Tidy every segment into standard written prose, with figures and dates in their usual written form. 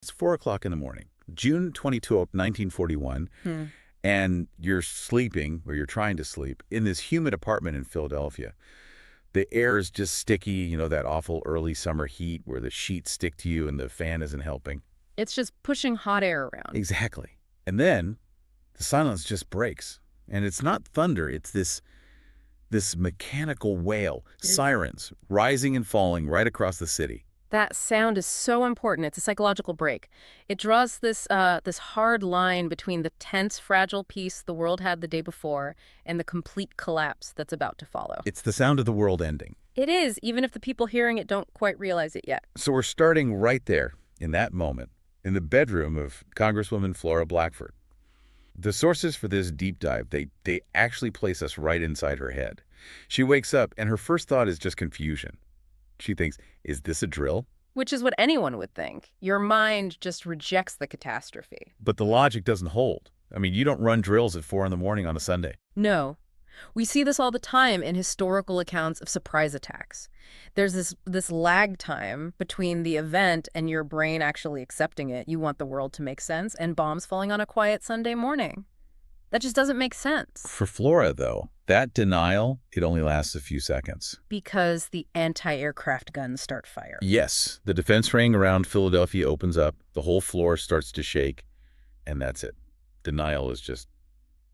It's 4 o'clock in the morning, June 22, 1941, Hmm. and you're sleeping, or you're trying to sleep, in this humid apartment in Philadelphia. The air is just sticky, that awful early summer heat where the sheets stick to you and the fan isn't helping. It's just pushing hot air around. Exactly. And then the silence just breaks. And it's not thunder, it's this mechanical wail, sirens rising and falling right across the city. That sound is so important. It's a psychological break. It draws this hard line between the tense, fragile peace the world had the day before and the complete collapse that's about to follow. It's the sound of the world ending. It is, even if the people hearing it don't quite realize it yet. So we're starting right there, in that moment, in the bedroom of Congresswoman Flora Blackford. The sources for this deep dive, they actually place us right inside her head. She wakes up, and her first thought is just confusion. She thinks, is this a drill? Which is what anyone would think. Your mind just rejects the catastrophe. But the logic doesn't hold. I mean, you don't run drills at 4 in the morning on a Sunday. No. We see this all the time in historical accounts of surprise attacks. There's this lag time between the event and your brain actually accepting it. You want the world to make sense, and bombs falling on a quiet Sunday morning. That just doesn't make sense. For Flora, though, that denial, it only lasts a few seconds. Because the anti-aircraft guns start fire. Yes, the defense ring around Philadelphia opens up, the whole floor starts to shake, and that's it. Denial is just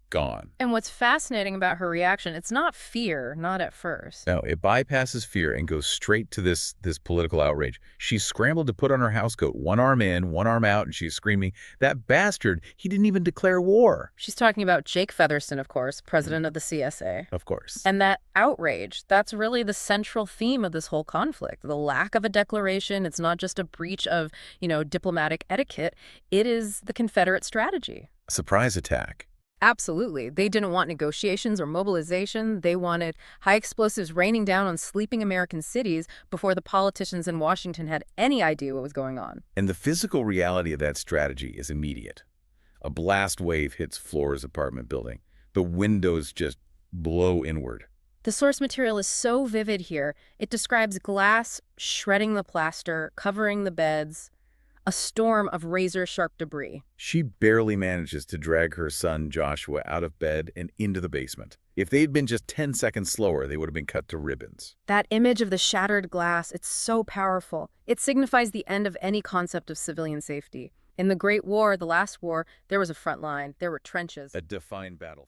gone. And what's fascinating about her reaction, it's not fear, not at first. No, it bypasses fear and goes straight to this political outrage. She scrambled to put on her housecoat, one arm in, one arm out, and she's screaming, that bastard, he didn't even declare war. She's talking about Jake Featherston, of course, president of the CSA. Of course. And that outrage, that's really the central theme of this whole conflict. The lack of a declaration, it's not just a breach of, diplomatic etiquette. It is the Confederate strategy. A surprise attack. Absolutely. They didn't want negotiations or mobilization. They wanted high explosives raining down on sleeping American cities before the politicians in Washington had any idea what was going on. And the physical reality of that strategy is immediate. A blast wave hits Flora's apartment building. The windows just blow inward. The source material is so vivid here. It describes glass shredding the plaster, covering the beds, a storm of razor-sharp debris. She barely manages to drag her son Joshua out of bed and into the basement. If they'd been just 10 seconds slower, they would have been cut to ribbons. That image of the shattered glass, it's so powerful. It signifies the end of any concept of civilian safety. In the Great War, the last war, there was a front line. There were trenches. A defined battlefield.